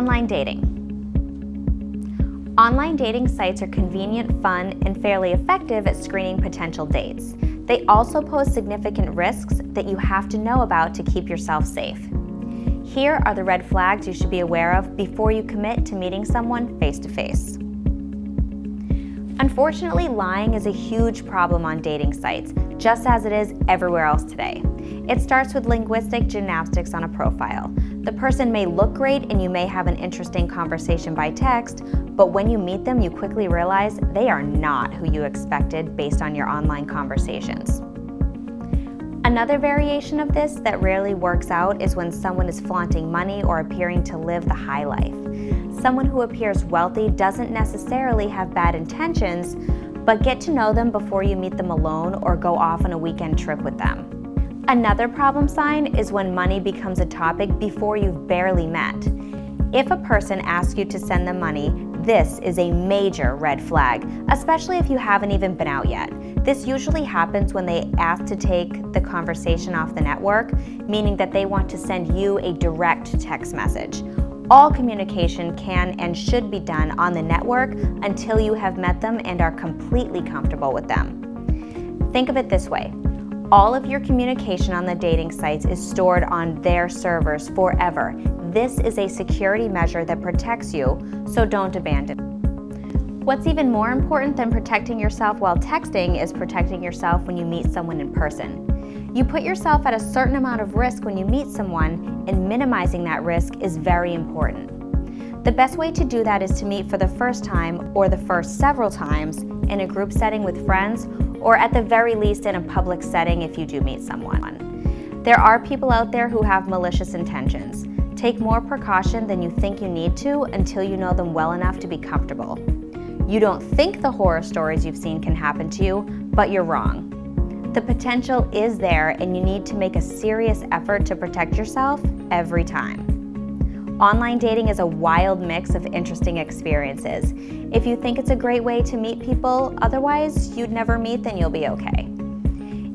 Online dating. Online dating sites are convenient, fun, and fairly effective at screening potential dates. They also pose significant risks that you have to know about to keep yourself safe. Here are the red flags you should be aware of before you commit to meeting someone face-to-face. Unfortunately, lying is a huge problem on dating sites, just as it is everywhere else today. It starts with linguistic gymnastics on a profile. The person may look great and you may have an interesting conversation by text, but when you meet them, you quickly realize they are not who you expected based on your online conversations. Another variation of this that rarely works out is when someone is flaunting money or appearing to live the high life. Someone who appears wealthy doesn't necessarily have bad intentions, but get to know them before you meet them alone or go off on a weekend trip with them. Another problem sign is when money becomes a topic before you've barely met. If a person asks you to send them money, this is a major red flag, especially if you haven't even been out yet. This usually happens when they ask to take the conversation off the network, meaning that they want to send you a direct text message. All communication can and should be done on the network until you have met them and are completely comfortable with them. Think of it this way. All of your communication on the dating sites is stored on their servers forever. This is a security measure that protects you, so don't abandon it. What's even more important than protecting yourself while texting is protecting yourself when you meet someone in person. You put yourself at a certain amount of risk when you meet someone, and minimizing that risk is very important. The best way to do that is to meet for the first time or the first several times in a group setting with friends, or at the very least in a public setting if you do meet someone. There are people out there who have malicious intentions. Take more precaution than you think you need to until you know them well enough to be comfortable. You don't think the horror stories you've seen can happen to you, but you're wrong. The potential is there, and you need to make a serious effort to protect yourself every time. Online dating is a wild mix of interesting experiences. If you think it's a great way to meet people otherwise you'd never meet, then you'll be okay.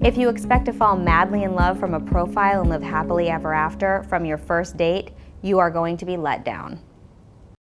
If you expect to fall madly in love from a profile and live happily ever after from your first date, you are going to be let down.